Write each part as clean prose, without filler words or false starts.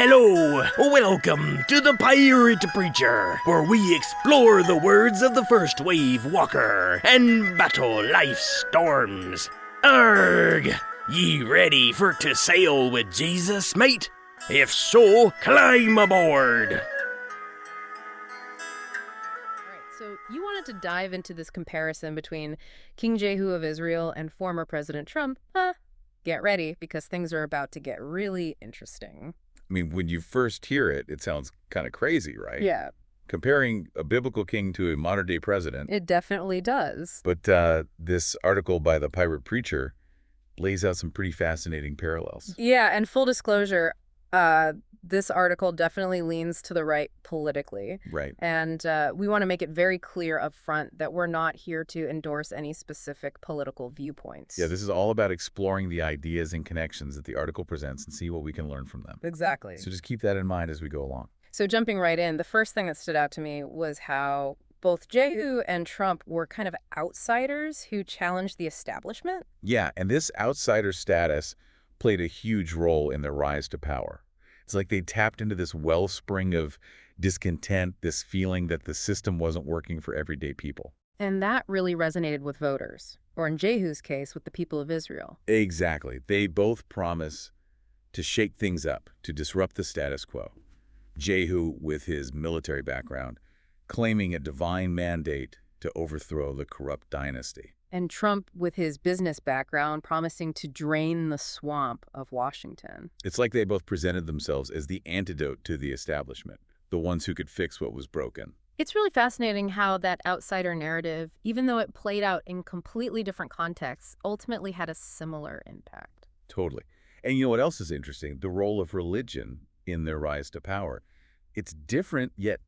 Hello, welcome to the Pirate Preacher, where we explore the words of the first wave walker and battle life's storms. Arg! Ye ready for to sail with Jesus, mate? If so, climb aboard! So you wanted to dive into this comparison between King Jehu of Israel and former President Trump. Get ready, because things are about to get really interesting. I mean, when you first hear it, it sounds kind of crazy, right? Yeah. Comparing a biblical king to a modern-day president. It definitely does. But this article by the Pirate Preacher lays out some pretty fascinating parallels. Yeah, and full disclosure, this article definitely leans to the right politically. Right. And we want to make it very clear up front that we're not here to endorse any specific political viewpoints. Yeah, this is all about exploring the ideas and connections that the article presents and see what we can learn from them. Exactly. So just keep that in mind as we go along. So jumping right in, the first thing that stood out to me was how both Jehu and Trump were kind of outsiders who challenged the establishment. Yeah, and this outsider status played a huge role in their rise to power. It's like they tapped into this wellspring of discontent, this feeling that the system wasn't working for everyday people. And that really resonated with voters, or in Jehu's case, with the people of Israel. Exactly. They both promise to shake things up, to disrupt the status quo. Jehu, with his military background, claiming a divine mandate to overthrow the corrupt dynasty. And Trump, with his business background, promising to drain the swamp of Washington. It's like they both presented themselves as the antidote to the establishment, the ones who could fix what was broken. It's really fascinating how that outsider narrative, even though it played out in completely different contexts, ultimately had a similar impact. Totally. And you know what else is interesting? The role of religion in their rise to power. It's different, yet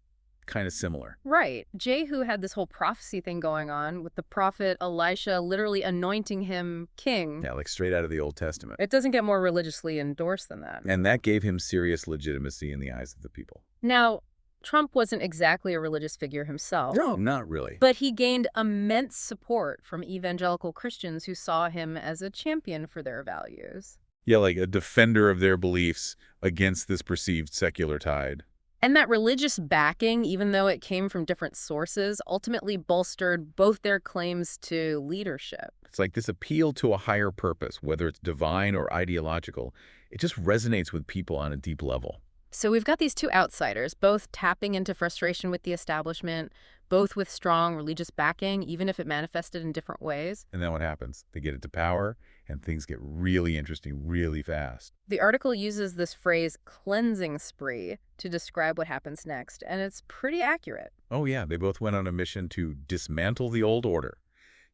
kind of similar. Right. Jehu had this whole prophecy thing going on with the prophet Elisha literally anointing him king. Yeah, like straight out of the Old Testament. It doesn't get more religiously endorsed than that. And that gave him serious legitimacy in the eyes of the people. Now, Trump wasn't exactly a religious figure himself. No, not really. But he gained immense support from evangelical Christians who saw him as a champion for their values. Yeah, like a defender of their beliefs against this perceived secular tide. And that religious backing, even though it came from different sources, ultimately bolstered both their claims to leadership. It's like this appeal to a higher purpose, whether it's divine or ideological, it just resonates with people on a deep level. So we've got these two outsiders, both tapping into frustration with the establishment, both with strong religious backing, even if it manifested in different ways. And then what happens? They get into power, and things get really interesting really fast. The article uses this phrase, cleansing spree, to describe what happens next, and it's pretty accurate. Oh yeah, they both went on a mission to dismantle the old order,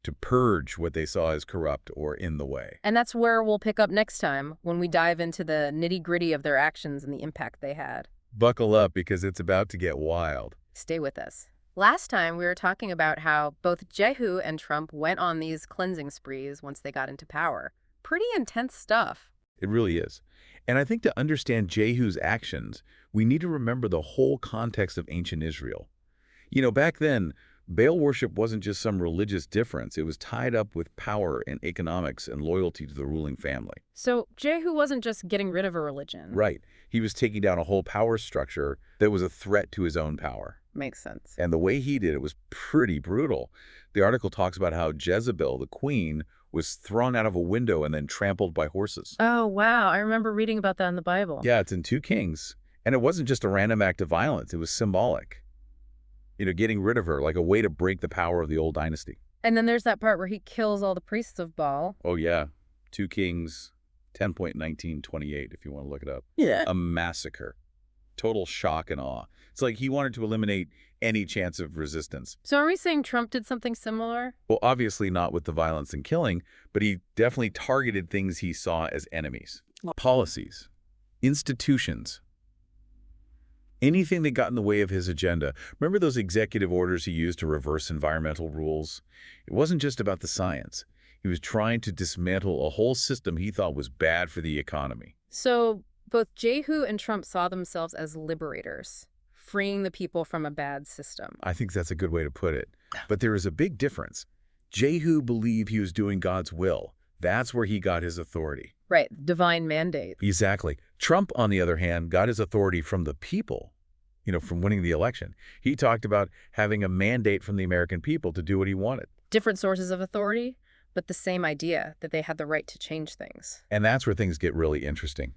to purge what they saw as corrupt or in the way. And that's where we'll pick up next time, when we dive into the nitty-gritty of their actions and the impact they had. Buckle up, because it's about to get wild. Stay with us. Last time, we were talking about how both Jehu and Trump went on these cleansing sprees once they got into power. Pretty intense stuff. It really is. And I think to understand Jehu's actions, we need to remember the whole context of ancient Israel. You know, back then, Baal worship wasn't just some religious difference. It was tied up with power and economics and loyalty to the ruling family. So Jehu wasn't just getting rid of a religion. Right. He was taking down a whole power structure that was a threat to his own power. Makes sense. And the way he did it was pretty brutal. The article talks about how Jezebel, the queen, was thrown out of a window and then trampled by horses. Oh, wow. I remember reading about that in the Bible. Yeah, it's in 2 Kings. And it wasn't just a random act of violence. It was symbolic. You know, getting rid of her, like a way to break the power of the old dynasty. And then there's that part where he kills all the priests of Baal. Oh, yeah. 2 Kings 10.1928, if you want to look it up. Yeah. A massacre. Total shock and awe. It's like he wanted to eliminate any chance of resistance. So are we saying Trump did something similar? Well, obviously not with the violence and killing, but he definitely targeted things he saw as enemies. Policies, institutions, anything that got in the way of his agenda. Remember those executive orders he used to reverse environmental rules? It wasn't just about the science. He was trying to dismantle a whole system he thought was bad for the economy. So both Jehu and Trump saw themselves as liberators, freeing the people from a bad system. I think that's a good way to put it. But there is a big difference. Jehu believed he was doing God's will, That's where he got his authority. Right, divine mandate. Exactly. Trump, on the other hand, got his authority from the people, from winning the election. He talked about having a mandate from the American people to do what he wanted. Different sources of authority, but the same idea that they had the right to change things. And that's where things get really interesting.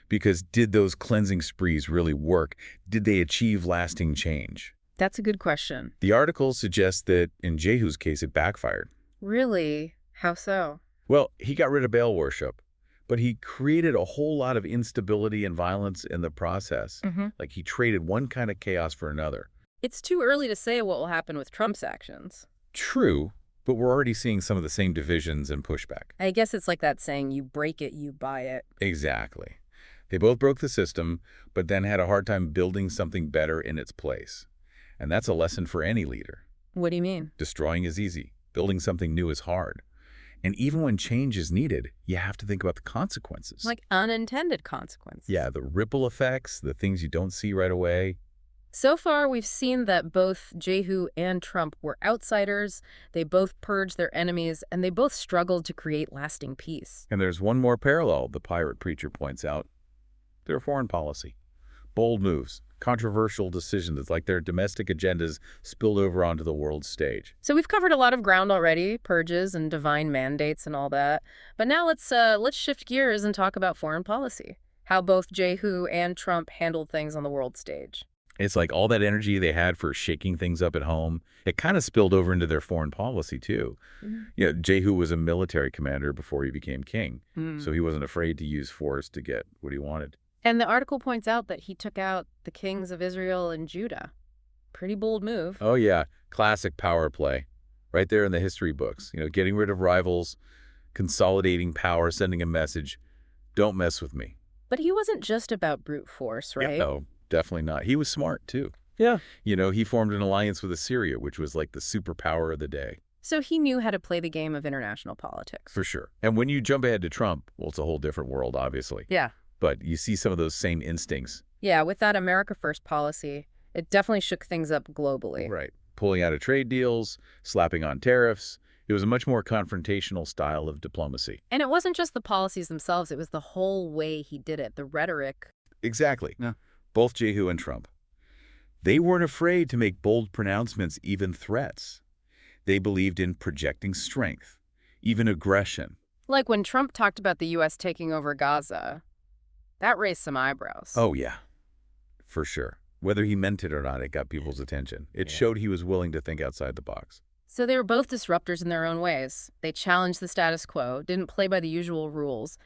Because did those cleansing sprees really work? Did they achieve lasting change? That's a good question. The article suggests that in Jehu's case, it backfired. Really? How so? Well, he got rid of Baal worship, but he created a whole lot of instability and violence in the process. Like he traded one kind of chaos for another. It's too early to say what will happen with Trump's actions. True, but we're already seeing some of the same divisions and pushback. I guess it's like that saying, you break it, you buy it. Exactly. They both broke the system, but then had a hard time building something better in its place. And that's a lesson for any leader. What do you mean? Destroying is easy. Building something new is hard. And even when change is needed, you have to think about the consequences. Like unintended consequences. Yeah, the ripple effects, the things you don't see right away. So far, we've seen that both Jehu and Trump were outsiders, they both purged their enemies, and they both struggled to create lasting peace. And there's one more parallel the pirate preacher points out. Their foreign policy. Bold moves, controversial decisions. It's like their domestic agendas spilled over onto the world stage. So we've covered a lot of ground already, purges and divine mandates and all that. But now let's shift gears and talk about foreign policy. How both Jehu and Trump handled things on the world stage. It's like all that energy they had for shaking things up at home, it kind of spilled over into their foreign policy, too. Jehu was a military commander before he became king, so he wasn't afraid to use force to get what he wanted. And the article points out that he took out the kings of Israel and Judah. Pretty bold move. Oh, yeah. Classic power play. Right there in the history books. Getting rid of rivals, consolidating power, sending a message. Don't mess with me. But he wasn't just about brute force, right? Yeah, no, definitely not. He was smart, too. Yeah. He formed an alliance with Assyria, which was like the superpower of the day. So he knew how to play the game of international politics. For sure. And when you jump ahead to Trump, well, it's a whole different world, obviously. Yeah. But you see some of those same instincts. Yeah, with that America First policy, it definitely shook things up globally. Right. Pulling out of trade deals, slapping on tariffs. It was a much more confrontational style of diplomacy. And it wasn't just the policies themselves, it was the whole way he did it, the rhetoric. Exactly. Yeah. Both Jehu and Trump. They weren't afraid to make bold pronouncements, even threats. They believed in projecting strength, even aggression. Like when Trump talked about the U.S. taking over Gaza. That raised some eyebrows. Oh, yeah, for sure. Whether he meant it or not, it got people's attention. It showed he was willing to think outside the box. So they were both disruptors in their own ways. They challenged the status quo, didn't play by the usual rules.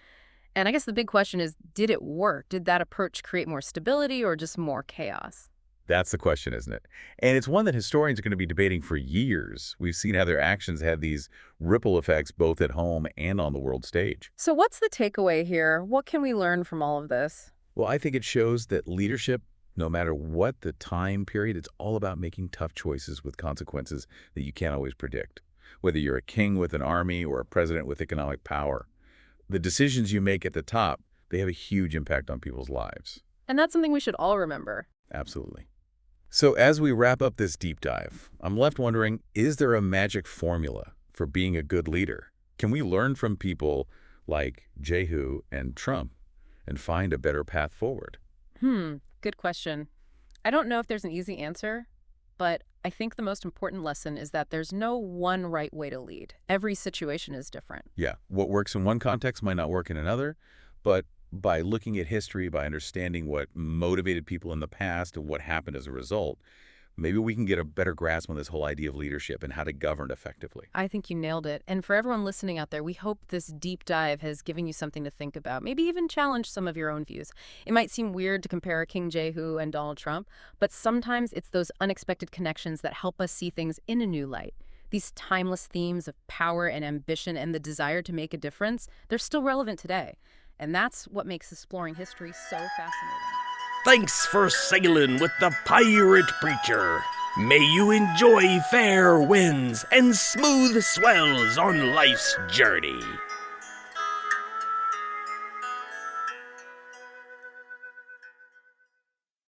And I guess the big question is, did it work? Did that approach create more stability or just more chaos? That's the question, isn't it? And it's one that historians are going to be debating for years. We've seen how their actions had these ripple effects both at home and on the world stage. So what's the takeaway here? What can we learn from all of this? Well, I think it shows that leadership, no matter what the time period, it's all about making tough choices with consequences that you can't always predict. Whether you're a king with an army or a president with economic power, the decisions you make at the top, they have a huge impact on people's lives. And that's something we should all remember. Absolutely. So as we wrap up this deep dive, I'm left wondering, is there a magic formula for being a good leader? Can we learn from people like Jehu and Trump and find a better path forward? Good question. I don't know if there's an easy answer, but I think the most important lesson is that there's no one right way to lead. Every situation is different. Yeah, what works in one context might not work in another, but by looking at history, by understanding what motivated people in the past and what happened as a result, maybe we can get a better grasp on this whole idea of leadership and how to govern effectively. I think you nailed it. And for everyone listening out there, we hope this deep dive has given you something to think about, maybe even challenge some of your own views. It might seem weird to compare King Jehu and Donald Trump, but sometimes it's those unexpected connections that help us see things in a new light. These timeless themes of power and ambition and the desire to make a difference, they're still relevant today. And that's what makes exploring history so fascinating. Thanks for sailing with the Pirate Preacher. May you enjoy fair winds and smooth swells on life's journey.